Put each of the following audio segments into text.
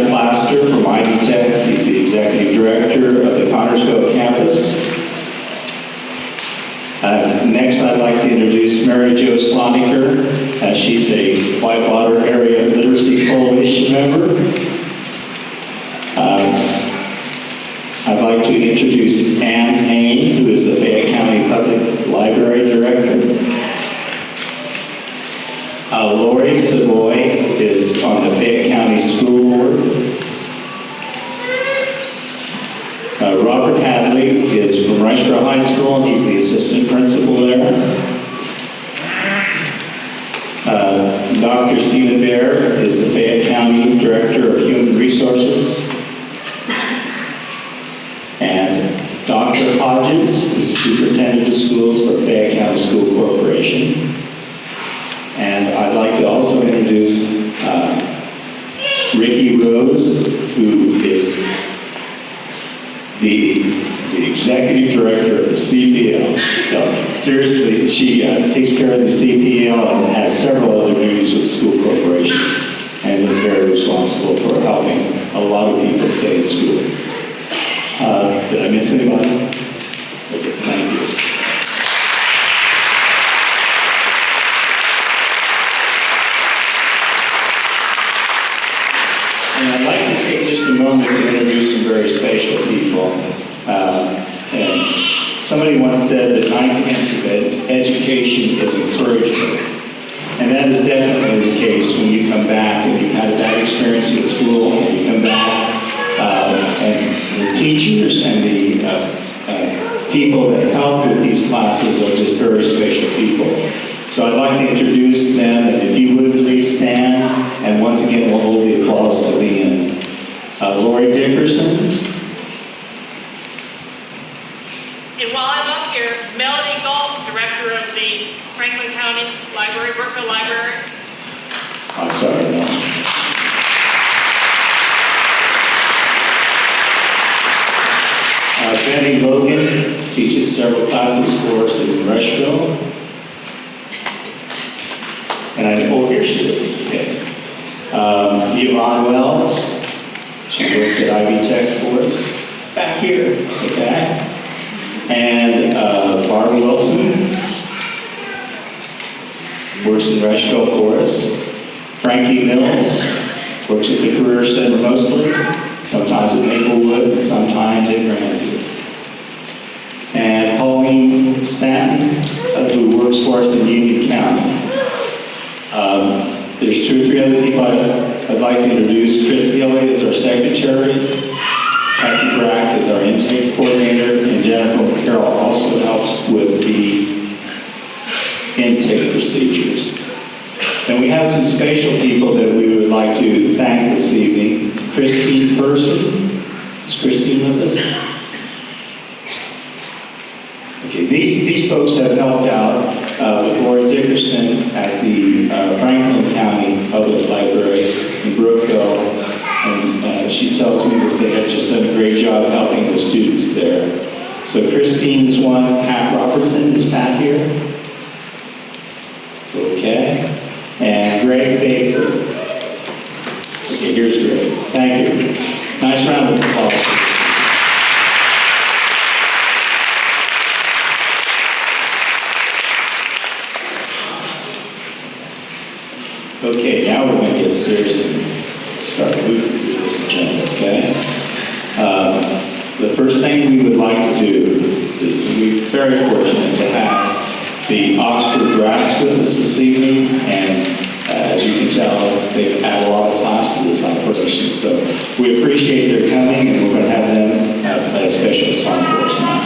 Plaster from Ivy Tech. He's the executive director of the Connersville campus. Next, I'd like to introduce Mary Jo Sloniker. She's a Whitewater Area Literacy Coalition member. I'd like to introduce Ann Payne, who is the Fayette County Public Library Director. Lori Savoy is on the Fayette County School Board. Robert Hadley is from Riceboro High School, and he's the assistant principal there. Dr. Stephen Bear is the Fayette County Director of Human Resources. And Dr. Hodges is the Superintendent of Schools for Fayette County School Corporation. And I'd like to also introduce Ricky Rose, who is the Executive Director of the CPL. seriously, she takes care of the CPL and has several other duties with school corporation, and is very responsible for helping a lot of people stay in school. Did I miss anybody? Okay, thank you. And I'd like to take just a moment to introduce some very special people. And somebody once said that comprehensive education is encouragement. And that is definitely the case when you come back and you've had a bad experience with school, and you come back, and the teachers and the people that help with these classes are just very special people. So I'd like to introduce them, and if you would please stand, and once again we'll hold the applause to the end. Lori Dickerson. And while I'm up here, Melody Galt, Director of the Franklin County Library, Brookville Library. I'm sorry, no. Betty Logan teaches several classes for us in Rushville. And here she is. Okay. Yvonne Wells, she works at Ivy Tech for us. Back here, okay. And Barbara Wilson works in Rushville for us. Frankie Mills works at the Career Center mostly, sometimes at Maplewood, and sometimes at Grandview. And Pauline Stanton, who works for us in Union County. There's 2 or 3 other people I'd like to introduce. Chris Gilly is our secretary. Kathy Brack is our intake coordinator, and Jennifer Carroll also helps with the intake procedures. And we have some special people that we would like to thank this evening. Christine Person. Is Christine with us? Okay, these folks have helped out with Lori Dickerson at the Franklin County Public Library in Brookville. And she tells me that they have just done a great job helping the students there. So Christine is one. Pat Robertson, is Pat here? Okay. And Greg Baker. Okay, here's Greg. Thank you. Nice round of applause. Okay, now we're going to get serious and start moving through this agenda, okay? The first thing we would like to do is we're very fortunate to have the Oxford Brass with us this evening, and as you can tell, they've had a lot of class to this operation, so we appreciate their coming, and we're going to have them play a special song for us now.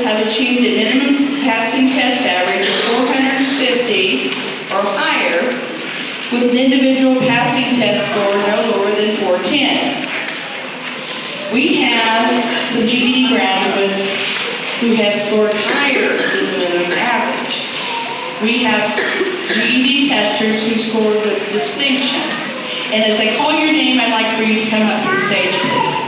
have achieved a minimum passing test average of 450 or higher, with an individual passing test score no lower than 410. We have some GED graduates who have scored higher than the minimum average. We have GED testers who scored with distinction. And as I call your name, I'd like for you to come up to the stage, please.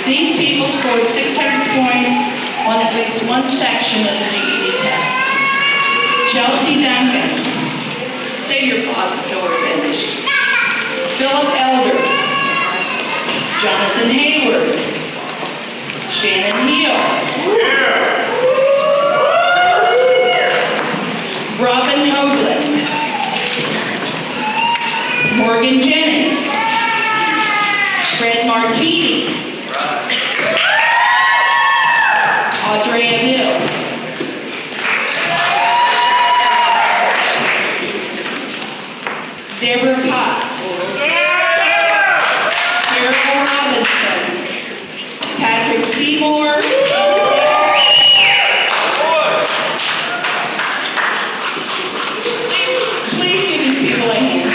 These people scored 600 points on at least one section of the GED test. Chelsea Duncan. Say your pause until we're finished. Philip Elder. Jonathan Hayward. Shannon Heal. Robin Hoagland. Morgan Jennings. Fred Martini. Audrea Mills. Deborah Potts. Carol Robinson. Patrick Seymour. Please give these people a hand.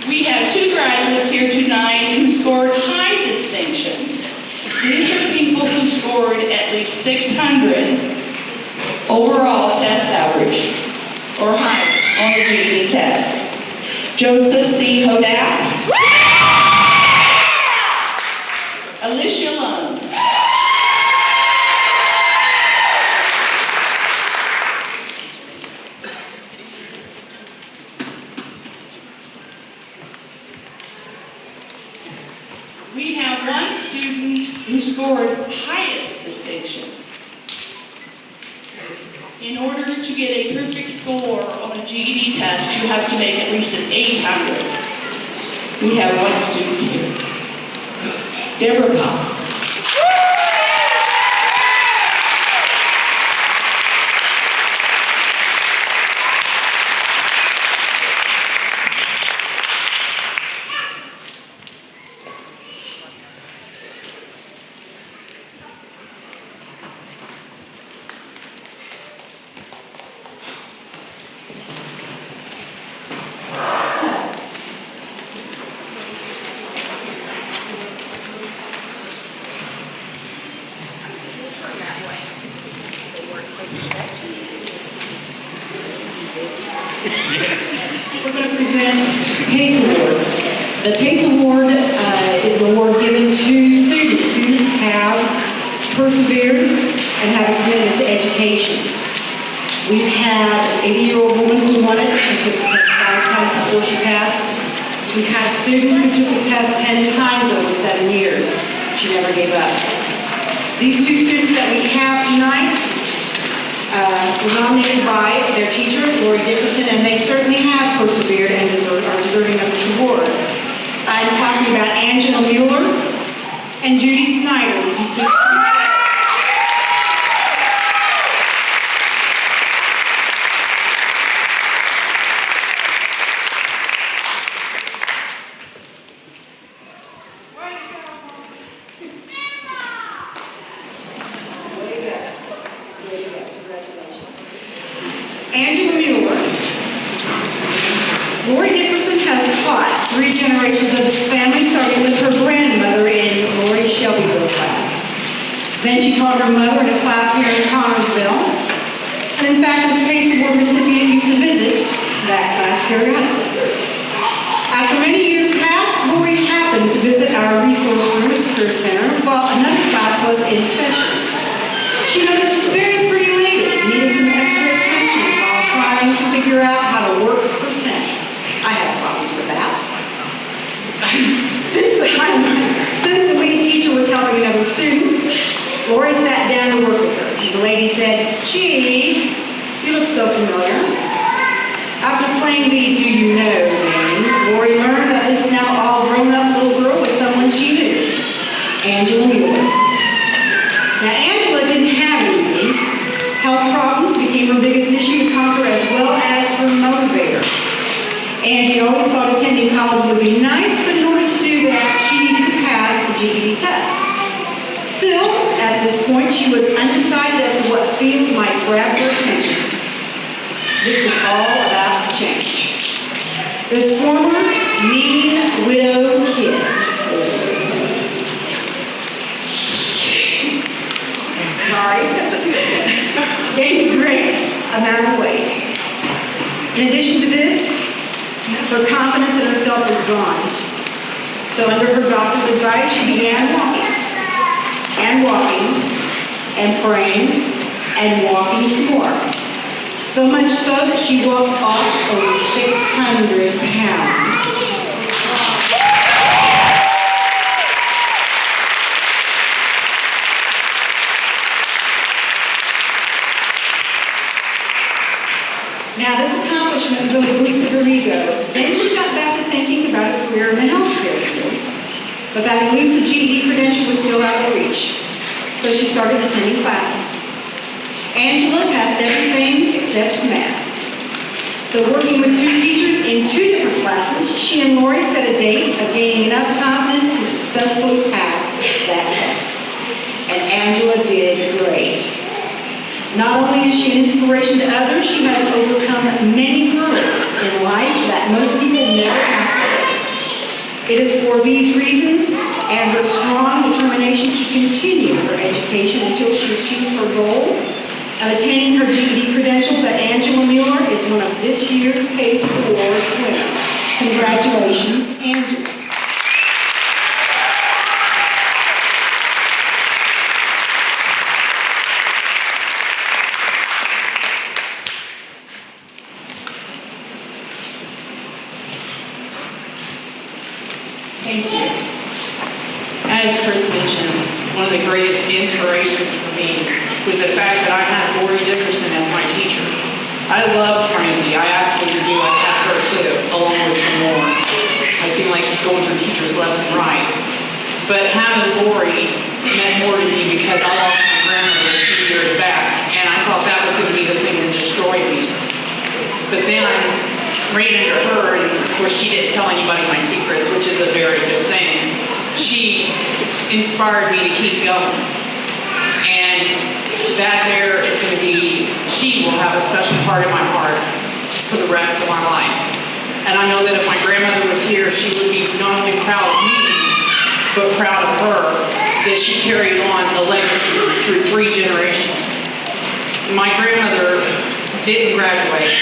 We have two graduates here tonight who scored high distinction. These are people who scored at least 600 overall test average or higher on the GED test. Joseph C. Hodak. Alicia Lund. We have one student who scored highest distinction. In order to get a perfect score on a GED test, you have to make at least an 800. We have one student here. Deborah Potts. We're going to present PACE Awards. The PACE Award is an award given to students who have persevered and have a commitment to education. We've had an 80-year-old woman who won it. She took the test 5 times before she passed. We've had a student who took the test 10 times over 7 years. She never gave up. These two students that we have tonight were nominated by their teacher, Lori Dickerson, and they certainly have persevered and are deserving of this award. I'm talking about Angela Mueller and Judy Snyder. Would you please Angela Mueller. Lori Dickerson has taught 3 generations of this family, starting with her grandmother in Lori's Shelbyville class. Then she taught her mother in a class here in Connersville. And in fact, this PACE Award recipient used to visit that class periodically. After many years passed, Lori happened to visit our resource room at the Career Center while another class was in session. She noticed this very pretty lady needed some extra attention while trying to figure out how to work percents. I had problems with that. Since the lead teacher was helping another student, Lori said "Gee, you look so familiar." After playing the "Do you know" game, Lori learned that this now all grown-up little girl was someone she knew, Angela Mueller. Now, Angela didn't have it easy. Health problems became her biggest issue to conquer, as well as her motivator. Angie always thought attending college would be nice, but in order to do that, she needed to pass the GED test. Still, at this point, she was undecided as to what field might grab her attention. This was all about to change. This former mean widow kid gained a great amount of weight. In addition to this, her confidence in herself was gone. So under her doctor's advice, she began walking, and praying, and walking some more. So much so that she walked off over 600 pounds. Now, this accomplishment really boosted her ego. Then she got back to thinking about a career in the healthcare field. But that elusive GED credential was still out of reach. So she started attending classes. Angela passed everything except math. So working with two teachers in two different classes, she and Lori set a date of gaining enough confidence to successfully pass that test. And Angela did great. Not only is she an inspiration to others, she has overcome many hurdles in life that most people never have to face. It is for these reasons and her strong determination to continue her education until she achieves her goal of attaining her GED credential that Angela Mueller is one of this year's PACE Award winners. Congratulations, Angela. Thank you. As Chris mentioned, one of the greatest inspirations for me was the fact that I had Lori Dickerson as my teacher. I love Frankie. I asked her to do like that her too, along with some more. I seem like going through teachers left and right. But having Lori meant more to me because I lost my grandmother a few years back, and I thought that was going to be the thing that destroyed me. But then I ran into her, and of course she didn't tell anybody my secrets, which is a very good thing. She inspired me to keep going. And that there is going to be, she will have a special part in my heart for the rest of my life. And I know that if my grandmother was here, she would be not only proud of me, but proud of her, that she carried on the legacy through 3 generations. My grandmother didn't graduate,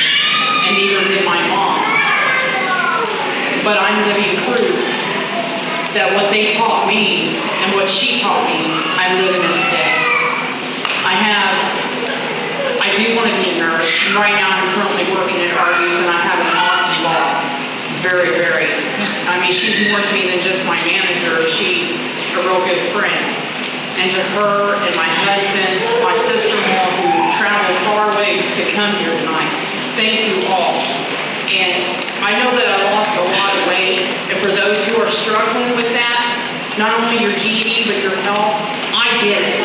and neither did my mom. But I'm living proof that what they taught me and what she taught me, I'm living in today. I do want to be a nurse. Right now I'm currently working at Arby's, and I have an awesome boss. Very, very. I mean, she's more to me than just my manager. She's a real good friend. And to her and my husband, my sister-in-law who traveled far away to come here tonight, thank you all. And I know that I lost a lot of weight, and for those who are struggling with that, not only your GED, but your health, I did it.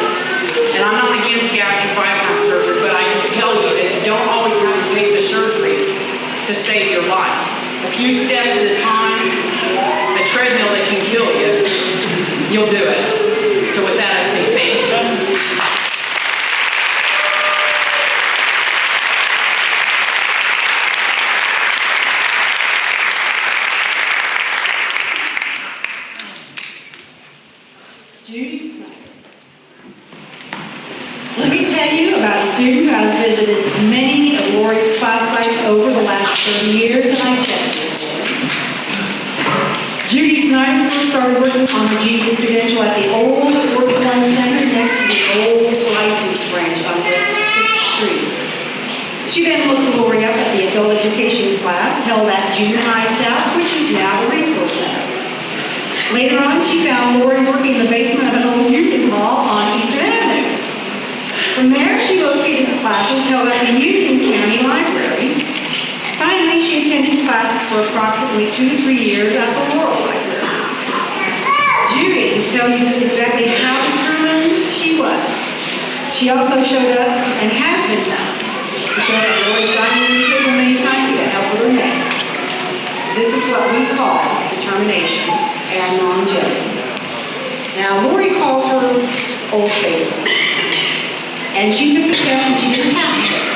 And I'm not against gastric bypass surgery, but I can tell you that you don't always have to take the surgery to save your life. A few steps at a time, a treadmill that can kill you, you'll do it. So with that, I say thank you. Judy Snyder. Let me tell you about a student who has visited many of Lori's class sites over the last 30 years, and I checked it. Judy Snyder first started working on her GED credential at the old Work One Center next to the old license branch on West 6th Street. She then looked Lori up at the adult education class held at Junior High South, which is now the Resource Center. Later on, she found Lori working in the basement of an old union hall on Eastern Avenue. From there, she located the classes held at the Union County Library. Finally, she attended classes for approximately 2 to 3 years at the Laurel Library. Judy will show you just exactly how determined she was. She also showed up and has been known to show up at Lori's dining room table many times to help with her math. This is what we call determination and longevity. Now, Lori calls her old faithful. And she took the test and she didn't pass the test.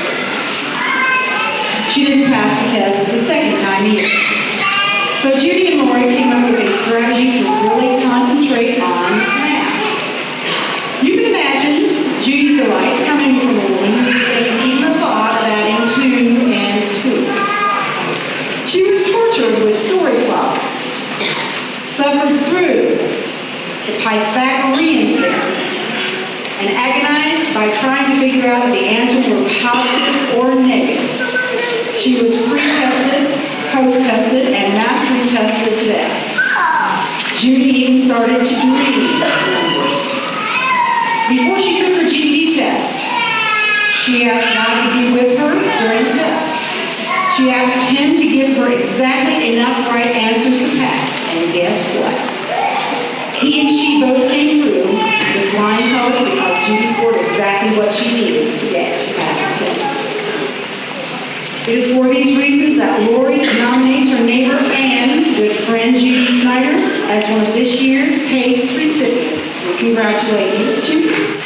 She didn't pass the test the second time either. So Judy and Lori came up with a strategy to really concentrate on math. You can imagine Judy's delight coming from a woman who stays even the thought of adding 2 and 2. She was tortured with story problems, suffered through the Pythagorean theorem, and agonized by trying to figure out if the answers were positive or negative. She was pre-tested, post-tested, and mastery tested to death. Judy even started to do reading numbers. Before she took her GED test, she asked God to be with her during the test. She asked him to give her exactly enough right answers to pass, and guess what? He and she both came through with flying colors because Judy scored exactly what she needed to get to pass the test. It is for these reasons that Lori nominates her neighbor and good friend Judy Snyder as one of this year's PACE recipients. We congratulate you, Judy.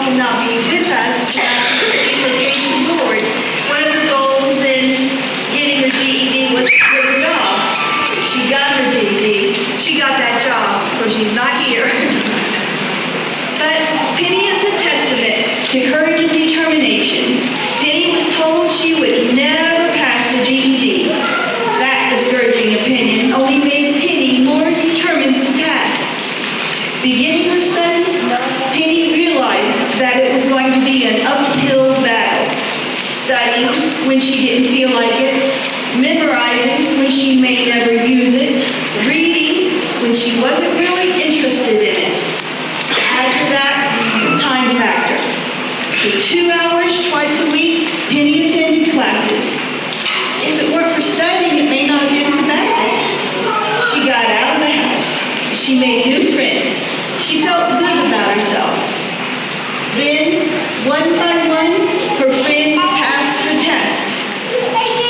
Cannot be with us tonight to speak for Casey Ward. One of her goals in getting her GED was to get a job. She got her GED. She got that job, so she's not here. But Penny is a testament to courage and determination. Penny was told she would never pass the GED. That discouraging opinion only made Penny more determined to pass. Beginning her studies, Penny realized that it was going to be an uphill battle. Studying when she didn't feel like it, memorizing when she may never use it, reading when she wasn't really interested in it. Add to that, the time factor. For 2 hours twice a week, Penny attended classes. If it weren't for studying, it may not have been so bad. She got out of the house. She made new friends. She felt good about herself. Then, one by one, her friends passed the test.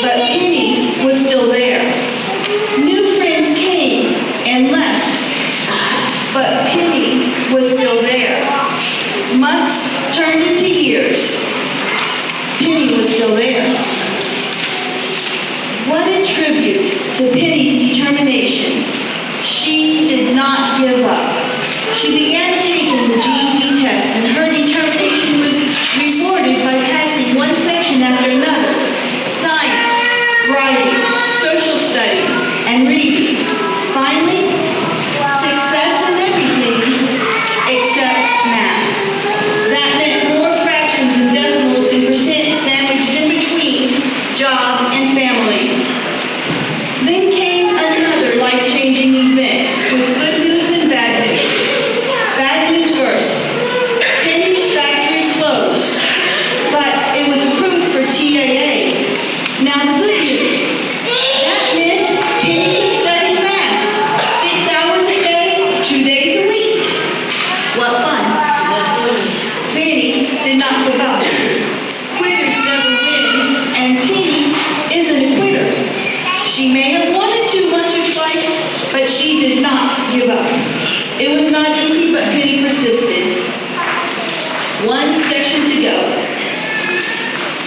But Penny was still there. New friends came and left. But Penny was still there. Months turned into years. Penny was still there. What a tribute to Penny's determination. She did not give up. She began taking the GED test, and her determination was rewarded by passing one section after another. Science, writing, social studies, and reading. Finally, success in everything except math. That meant more fractions and decimals and percent sandwiched in between job and family. Then came another life-changing event with good news and bad news. Bad news first. Penny's factory closed, but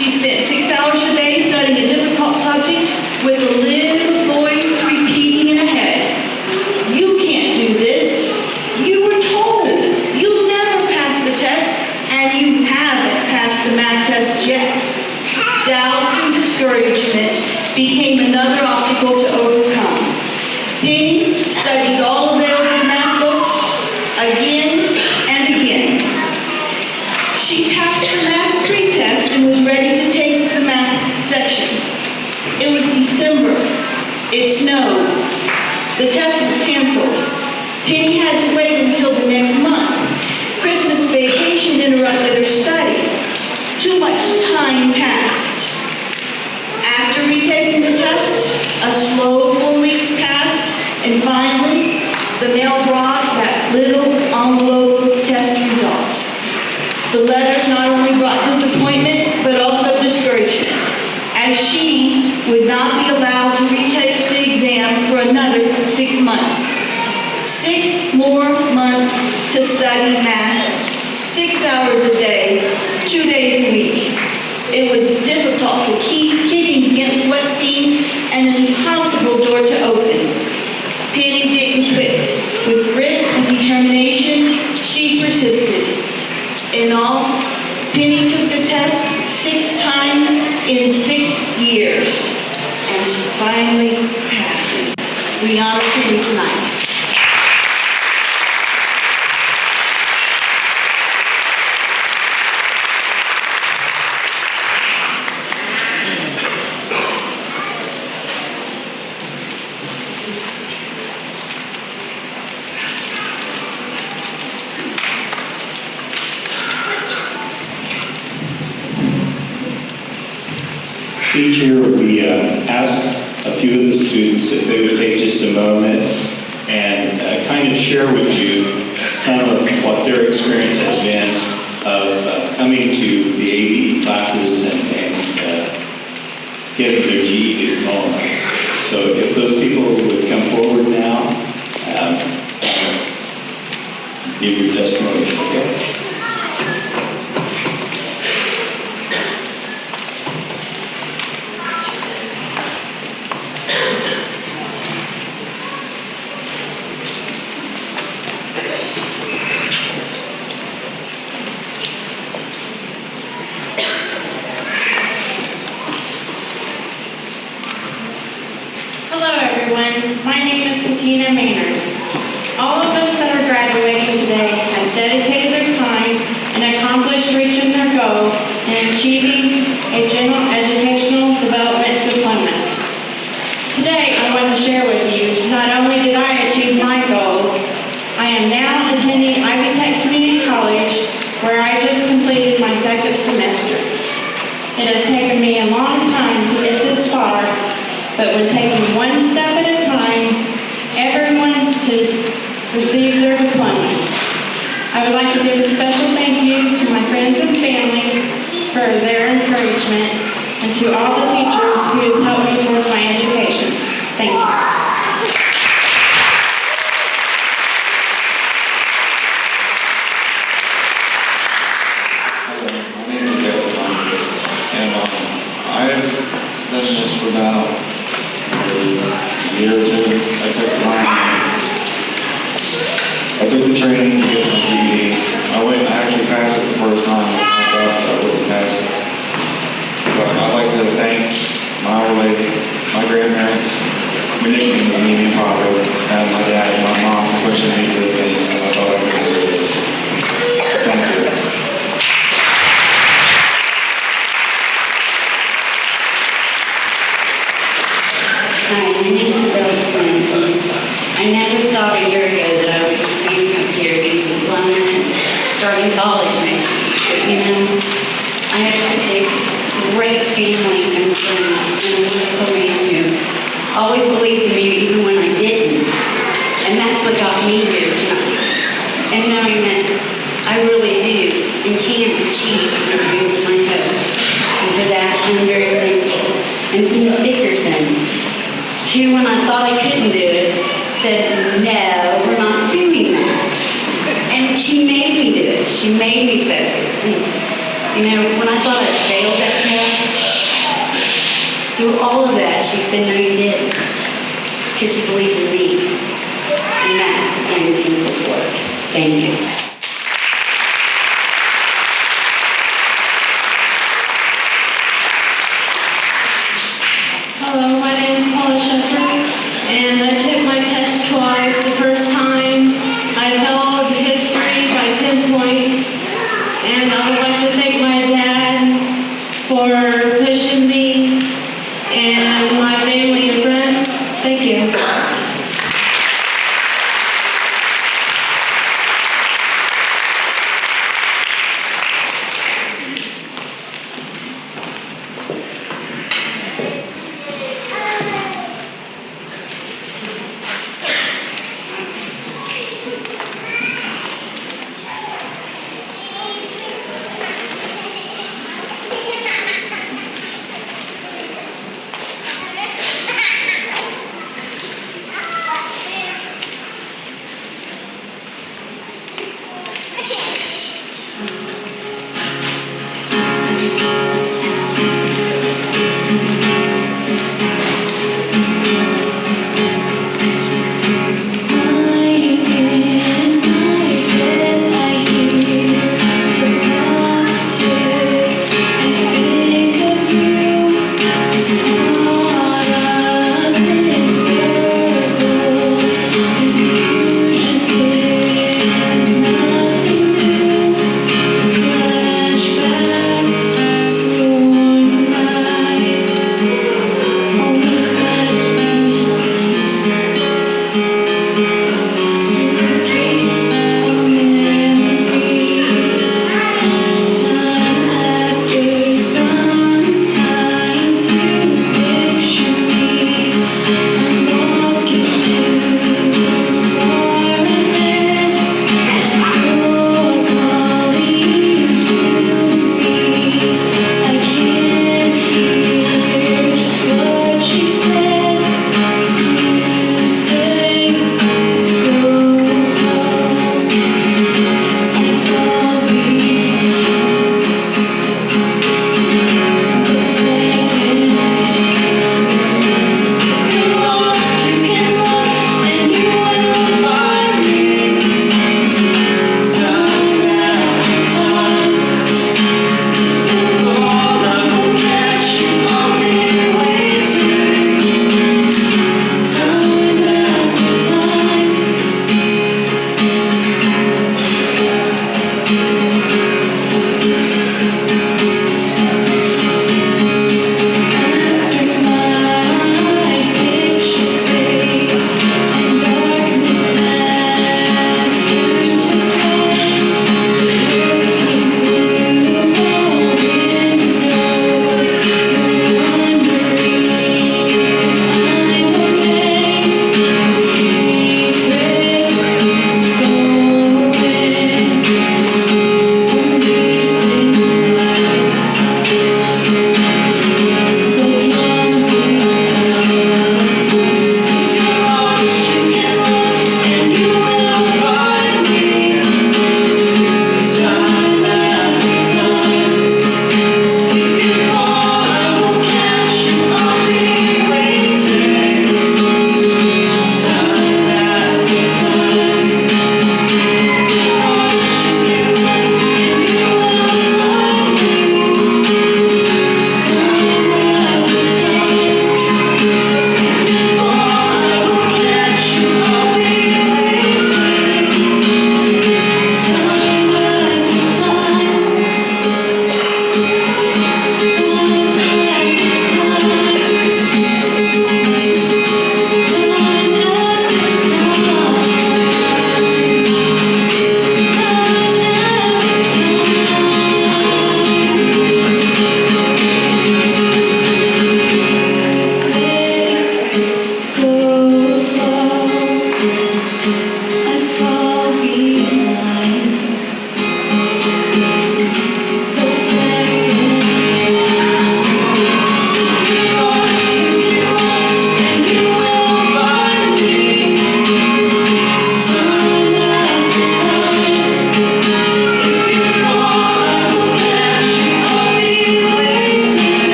She spent 6 hours a day studying a difficult subject with a little voice repeating in her head, "You can't do this. You were told you'll never pass the test, and you haven't passed the math test yet." Doubts and discouragement became another obstacle to overcome. Penny studied all available math books again and again. She passed the math pre-test and was ready to take the math section. It was December. It snowed. The test was canceled. Penny had to wait until the next month. Christmas vacation interrupted her study. Too much time passed. After retaking the test, a slow 4 weeks passed, and finally, the mail brought that little envelope with test results. The letters not only brought disappointment, but also discouragement, as she would not be allowed to retake the exam for another 6 months. 6 more months to study math, 6 hours a day, 2 days a week. It was difficult to keep kicking against what seemed an impossible door to open. Penny didn't quit. With grit and determination, she persisted. In all, Penny took the test 6 times in 6 years, and she finally passed. We honor Penny tonight. Each year, we ask a few of the students if they would take just a moment and kind of share with you some of what their experience has been of coming to the ABE classes and getting their GED diploma. So if those people would come forward now, give your testimony. Okay? My name is Katina Manners. All of us that are graduating today has dedicated their time and accomplished reaching their goal in achieving a general educational development diploma. Today, I want to share with you, not only did I achieve my goal, I am now attending Ivy Tech Community College, where I just completed my 2nd semester. It has taken me a long time to get this far, but when taking one step at a time, everyone can receive their diploma. I would like to give a special thank you to my friends and family for their encouragement, and to all the teachers who have helped me towards my education. Thank you. My name is Derek, and I've done this for about a year or 2. I took the training to get my GED. I actually passed it the first time. I thought I wouldn't pass it. But I'd like to thank my old lady, my grandparents, my nickname was Mimi Papa, and my dad and my mom for pushing me to the things that I thought I could do. Thank you. Hi, my name is Bill Smith. I never thought a year ago that I would be up here getting a diploma and starting college next week. But you know, I have such a great family and friends and a wonderful man who always believed in me even when I didn't. And that's what got me here tonight. And knowing that I really do and can achieve my dreams and my hopes. And for that, I'm very thankful. And to Ms. Dickerson, who, when I thought I couldn't do it, said, no, we're not doing that. And she made me do it. She made me focus. And, you know, when I thought I failed that test, all of that, she said, no, you didn't. Because she believed in me. And that, I'm thankful for it. Thank you. Hello, my name is Paula Shepherd, and I took my test twice. The first time, I held history by 10 points, and I would like to thank my dad for pushing me and my family and friends. Thank you.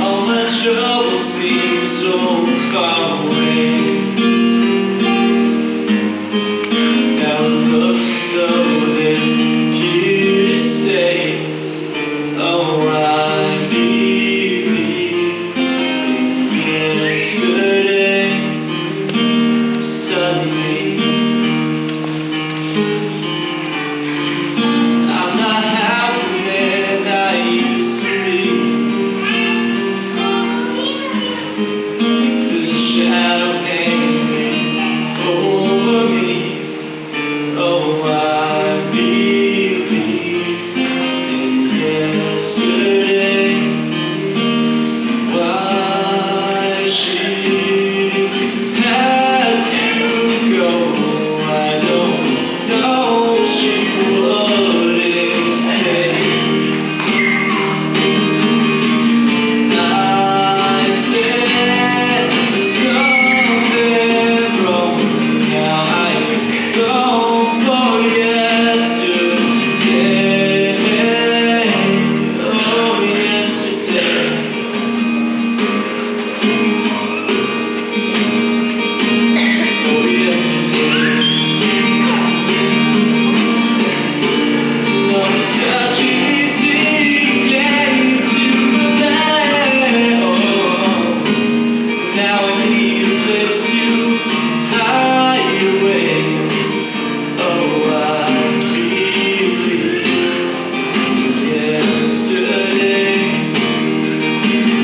All my troubles seem so far away. Now it looks as though they're here to stay. Oh, I believe in yesterday. Suddenly, I'm not half the man I used to be. There's a shadow hanging over me. Oh, I believe in yesterday. Why she had to go, I don't know. She wouldn't say. I said something wrong. Now I go for yesterday. Oh, yesterday. Oh, yesterday. Love is such an easy game to play. Oh, now I need a place to hide away. Oh, I believe yesterday.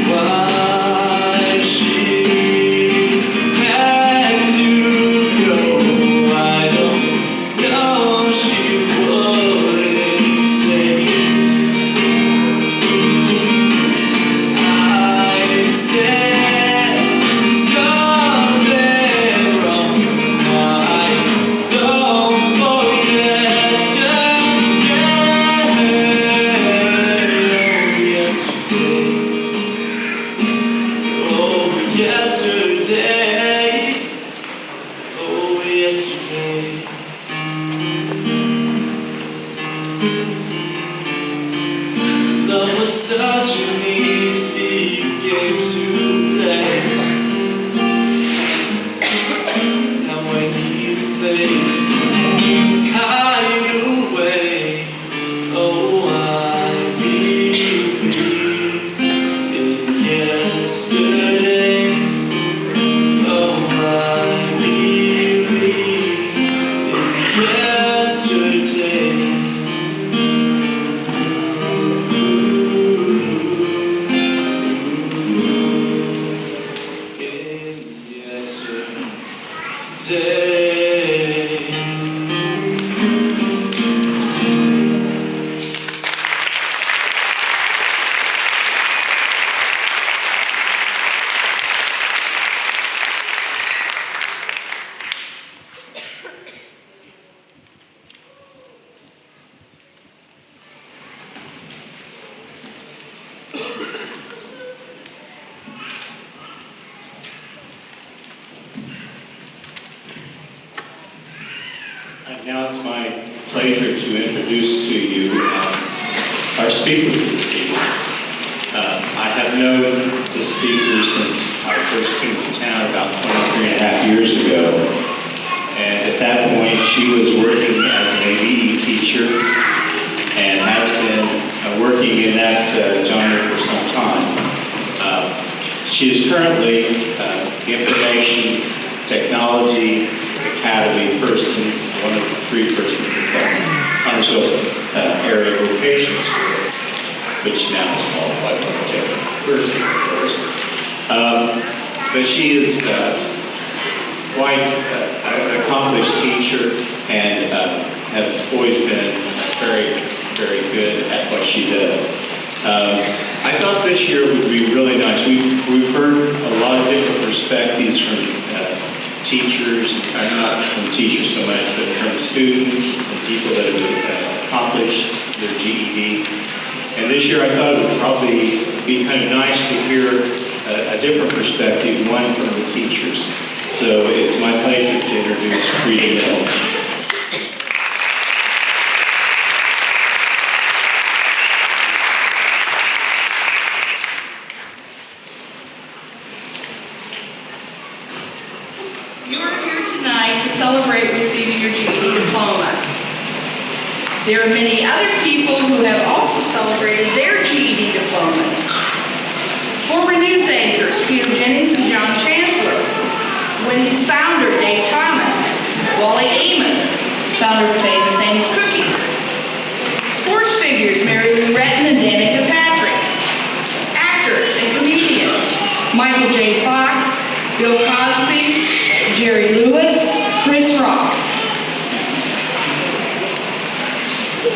Why she had to go, I don't know. She wouldn't say. I said something wrong. Now I go for yesterday. Oh, yesterday. Oh, yesterday. Love was such an easy game to play. Now I need a place to hide away. Oh, I believe in yesterday. Oh, I believe in yesterday. Now it's my pleasure to introduce to you our speaker for this evening. I have known the speaker since I first came to town about 23 and a half years ago. And at that point, she was working as an ABE teacher and has been working in that genre for some time. She is currently the Information Technology Academy person, one of the three persons at the Huntsville area vocation school, which now is called University, of course. But she is quite an accomplished teacher and has always been very, very good at what she does. I thought this year would be really nice. We've heard a lot of different perspectives from teachers, not from teachers so much, but from students and people that have accomplished their GED. And this year I thought it would probably be kind of nice to hear a different perspective, one from the teachers. So it's my pleasure to introduce Frida Mills. There are many other people who have also celebrated their GED diplomas. Former news anchors Peter Jennings and John Chancellor, Wendy's founder Dave Thomas, Wally Amos, founder of Famous Annie's Cookies, sports figures Mary Lou Retton and Danica Patrick, actors and comedians Michael J. Fox, Bill Cosby, Jerry Lewis, Chris Rock.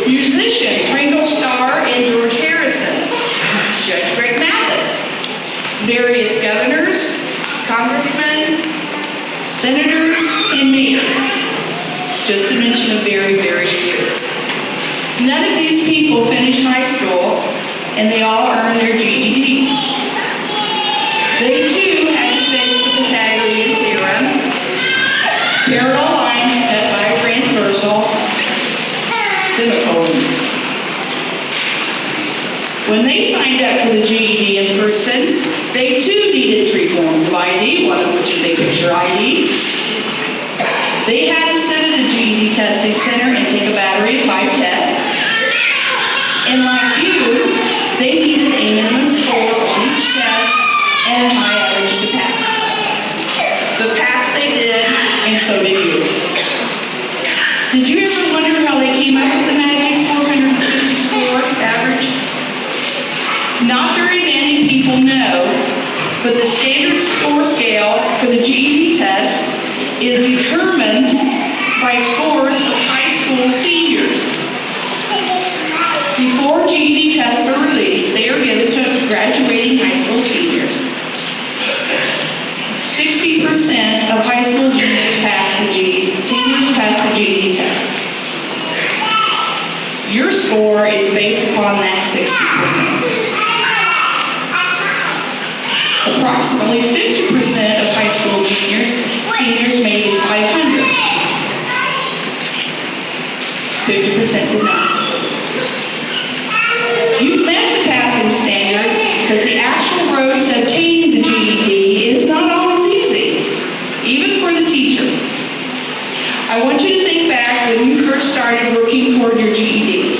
Musicians Ringo Starr and George Harrison, Judge Greg Mathis, various governors, congressmen, senators, and mayors, just to mention a very, very few. None of these people finished high school, and they all earned their GEDs. They too had to face the Pythagorean theorem, parallel lines cut by transversal semicolons. When they signed up for the GED in person, they too needed 3 forms of ID, one of which is a picture ID. They had to sit at a GED testing center and take a battery of 5 tests. And like you, they needed a minimum score on each test and a high average to pass. But pass they did, and so did you. Did you ever wonder how they came up with the magic 450 score average? Not very many people know, but the standard score scale for the GED test is determined by scores of high school seniors. Before GED tests are released, they are given to graduating high school seniors. 60% of high school seniors pass the GED test. Your score is based upon that 60%. Approximately 50% of high school seniors made 500. 50% did not. You've met the passing standards, but the actual road to obtaining the GED is not always easy, even for the teacher. I want you to think back when you first started working toward your GED.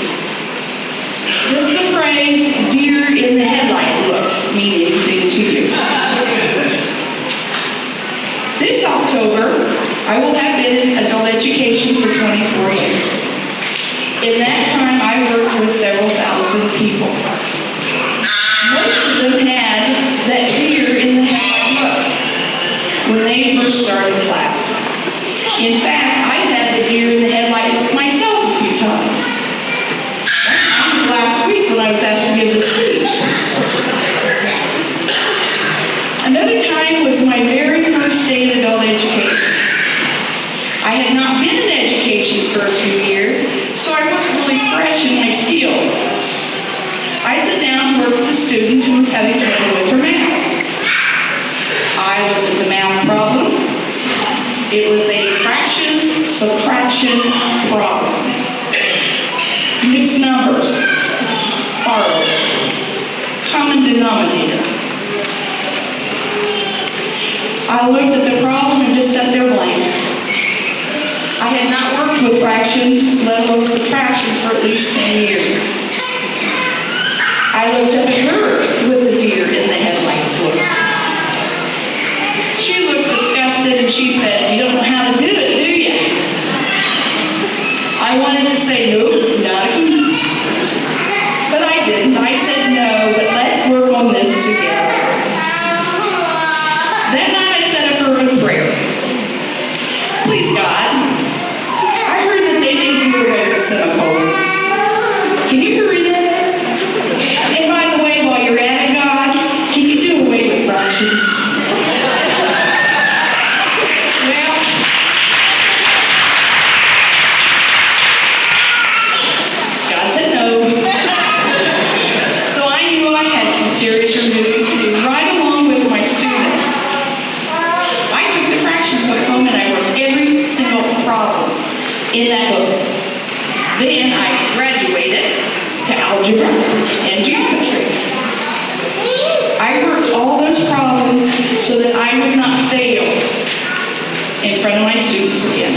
Does the phrase "deer in the headlight looks" mean anything to you? This October, I will have been in adult education for 24 years. In that time, I worked with several thousand people. Most of them had that deer in the headlight look when they first started class. In fact, I had the deer in the headlight look myself a few times. That was last week when I was asked to give the speech. Another time was my very first day in adult education. I had not been in education for a few years, so I wasn't really fresh in my skills. I sat down to work with a student who was having trouble with her math. I looked at the math problem. It was a fractions subtraction problem. Mixed numbers, borrowed, common denominator. I looked at the problem and just sat there blank. I had not worked with fractions, let alone subtraction, for at least 10 years. I looked up at her with the deer in the headlights look. She looked disgusted and she said, "You don't know how to do it, do you?" I wanted to say, "Nope, not a clue." But I didn't. I said, "No, but let's work on this together." That night I said a fervent prayer. "Please, God, I heard that they didn't do away with semicolons. Can you hurry that? And by the way, while you're at it, God, can you do away with fractions?" Well, God said no. So I knew I had some serious removing to do right along with my students. I took the fractions book home and I worked every single problem in that book. Then I graduated to algebra and geometry. I worked all those problems so that I would not fail in front of my students again.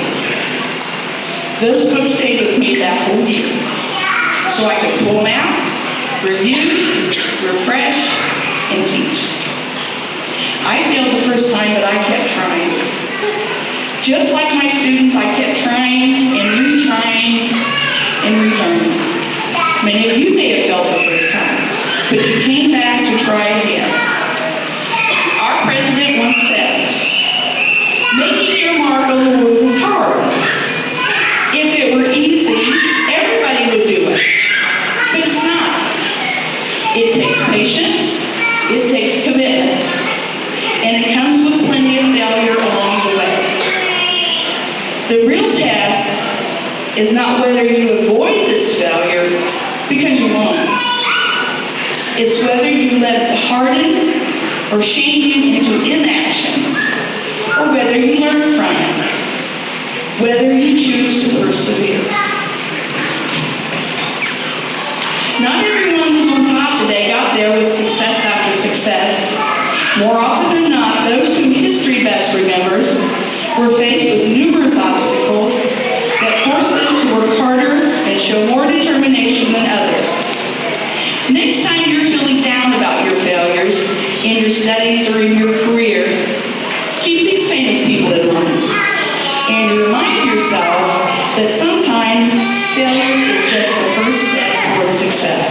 Those books stayed with me that whole year. So I could pull them out, review, refresh, and teach. I failed the first time, but I kept trying. Just like my students, I kept trying and retrying and relearning. Many of you may have failed the first time, but you came back to try again. Our president once said, "Making your mark on the world is hard. If it were easy, everybody would do it. But it's not. It takes patience, it takes commitment, and it comes with plenty of failure along the way. The real test is not whether you avoid this failure, because you won't. It's whether you let it harden or shame you into inaction, or whether you learn from it, whether you choose to persevere." Not everyone who's on top today got there with success after success. More often than not, those whom history best remembers were faced with numerous obstacles that forced them to work harder and show more determination than others. Next time you're feeling down about your failures in your studies or in your career, keep these famous people in mind and remind yourself that sometimes failure is just the first step towards success.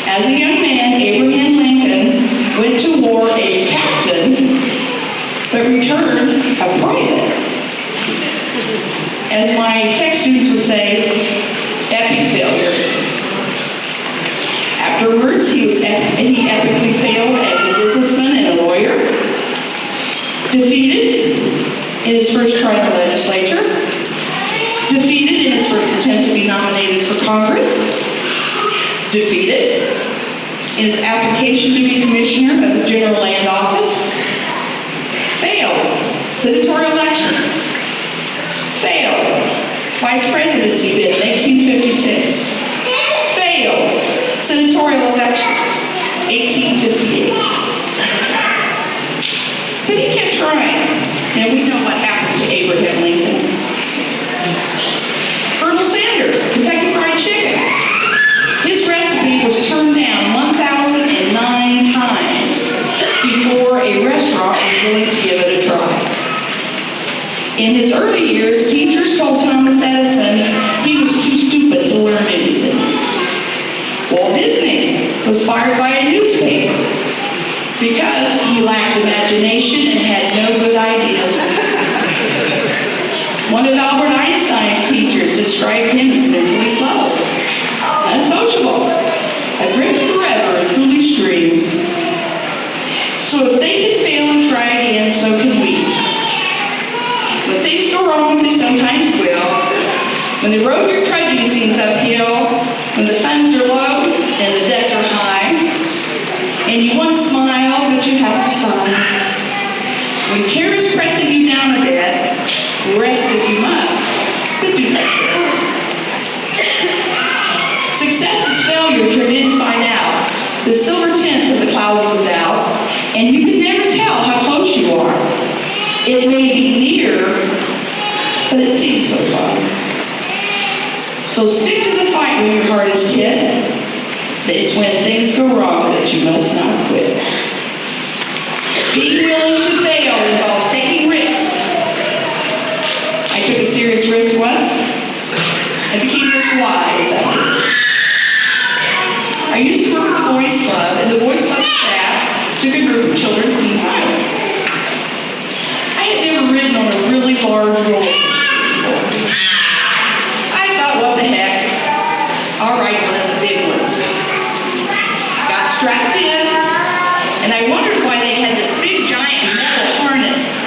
As a young man, Abraham Lincoln went to war a captain, but returned a private. As my tech students would say, epic failure. Afterwards, he epically failed as a businessman and a lawyer, defeated in his first try at the legislature, defeated in his first attempt to be nominated for Congress, defeated in his application to be commissioner of the General Land Office, failed senatorial election, failed vice presidency bid in 1856, failed senatorial election, 1858. But he kept trying, and we know what happened to Abraham Lincoln. Colonel Sanders, Kentucky Fried Chicken. His recipe was turned down 1,009 times before a restaurant was willing to give it a try. In his early years, teachers told Thomas Edison he was too stupid to learn anything. Walt Disney was fired by a newspaper because he lacked imagination and had no good ideas. One of Albert Einstein's teachers described him as mentally slow, unsociable, adrift forever in foolish dreams. So if they can fail and try again, so can we. When things go wrong, as they sometimes will, when the road you're trudging seems uphill, when the funds are low and the debts are high, and you want to smile, but you have to sigh. When care is pressing you down a bit, rest if you must, but do not. Success is failure turned inside out, the silver tint of the clouds of doubt, and you can never tell how close you are. It may be near, but it seems so far. So stick to the fight when your heart is hit. It's when things go wrong that you must not quit. Being willing to fail involves taking risks. I took a serious risk once and became very wise after. I used to work at the Boys Club, and the Boys Club staff took a group of children to Queens Island. I had never ridden on a really large roller coaster before. I thought, what the heck, I'll ride one of the big ones. Got strapped in, and I wondered why they had this big giant metal harness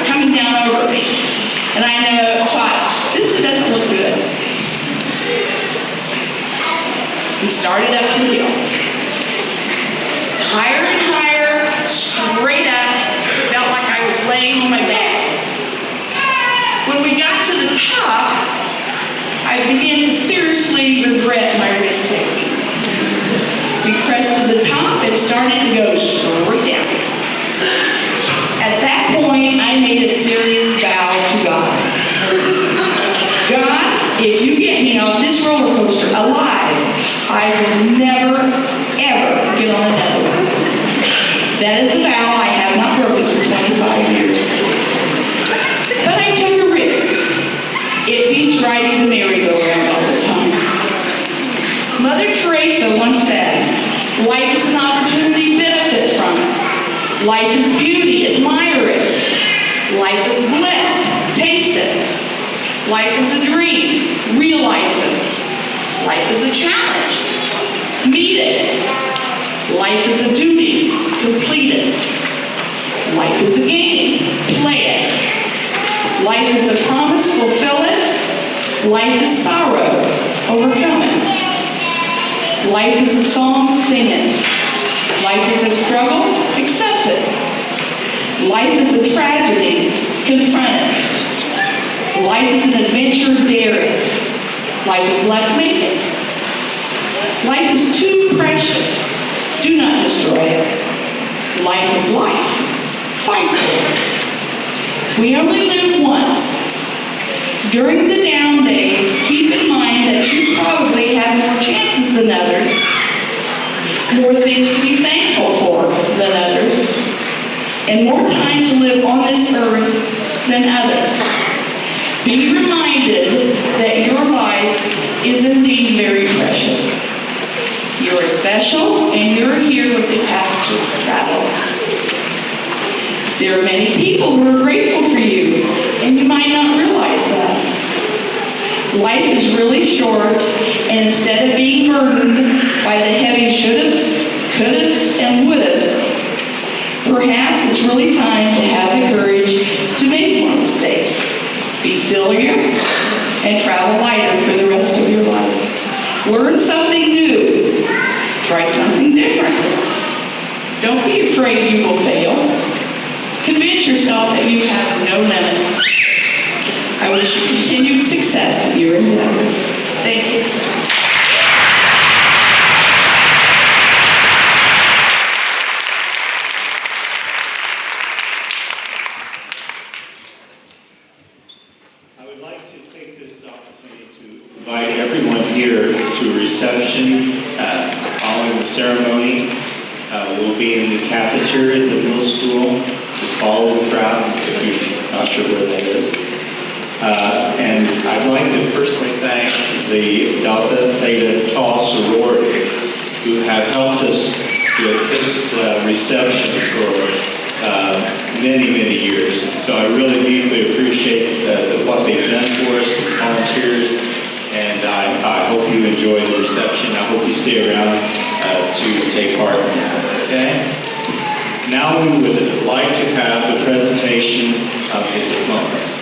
coming down over me. And I thought, this doesn't look good. We started up the hill. Higher and higher, straight up, felt like I was laying on my back. When we got to the top, I began to seriously regret my risk-taking. We crested the top and started to go straight down. At that point, I made a serious vow to God. off this roller coaster alive, I will never, ever get on another one. That is a vow I have not broken for 25 years. But I took a risk. It beats riding the merry-go-round all the time. Mother Teresa once said, life is an opportunity, benefit from it. Life is beauty, admire it. Life is bliss, taste it. Life is a dream, realize it. Life is a challenge, meet it. Life is a duty, complete it. Life is a game, play it. Life is a promise, fulfill it. Life is sorrow, overcome it. Life is a song, sing it. Life is a struggle, accept it. Life is a tragedy, confront it. Life is an adventure, dare it. Life is luck, make it. Life is too precious, do not destroy it. Life is life, fight for it. We only live once. During the down days, keep in mind that you probably have more chances than others, more things to be thankful for than others, and more time to live on this earth than others. Be reminded that your life is indeed very precious. You're special, and you're here with the path to travel. There are many people who are grateful for you, and you might not realize that. Life is really short, and instead of being burdened by the heavy should'ves, could'ves, and would'ves, perhaps it's really time to have the courage to make more mistakes, be sillier, and travel lighter for the rest of your life. Learn something new, try something different. Don't be afraid you will fail. Convince yourself that you have no limits. I wish you continued success in your endeavors. Thank you. I would like to take this opportunity to invite everyone here to a reception following the ceremony. We'll be in the cafeteria at the middle school. Just follow the crowd if you're not sure where that is. And I'd like to personally thank the Delta Theta Tau sorority who have helped us with this reception for many, many years. So I really deeply appreciate what they've done for us, the volunteers, and I hope you enjoy the reception. I hope you stay around to take part in that, okay? Now we would like to have the presentation of the diplomas.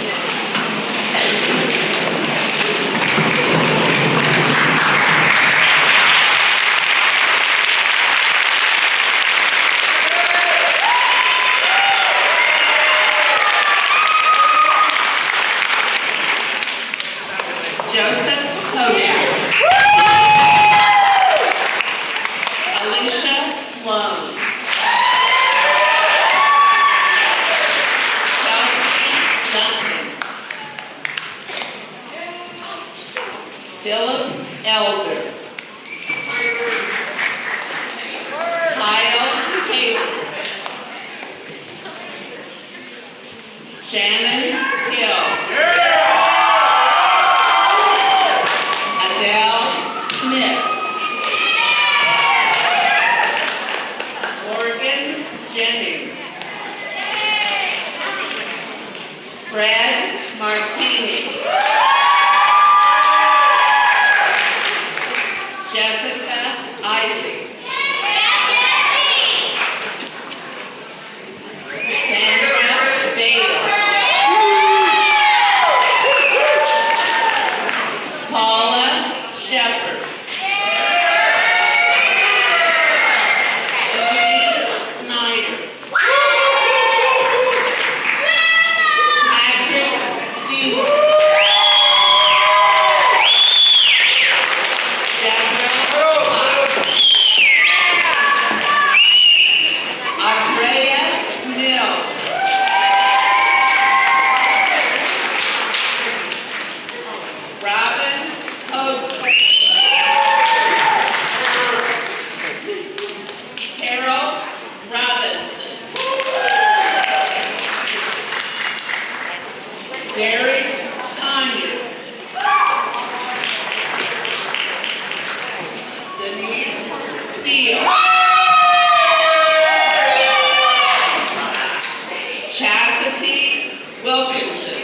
Chastity Wilkinson.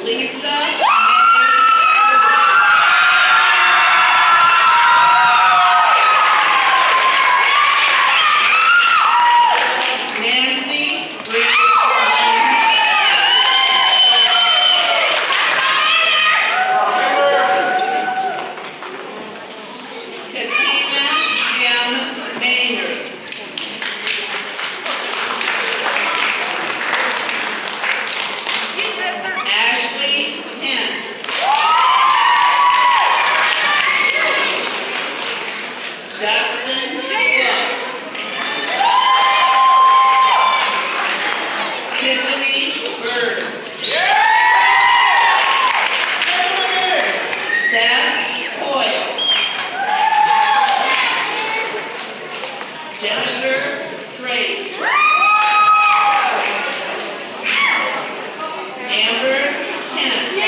Lisa Nancy Green. Katina M. Maynard. Ashley Hens. Dustin Wood. Tiffany Bird. Seth Hoyle. Jennifer Strait. Amber Kent.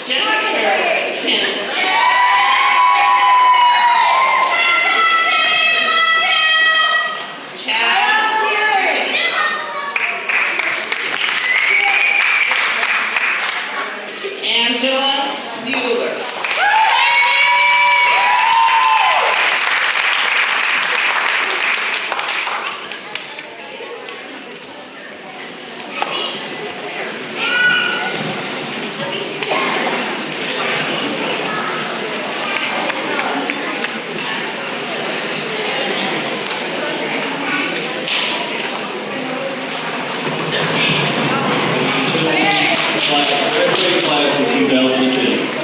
Jennifer Kent. Chaz Murray. Angela Mueller. Graduating class of 2010.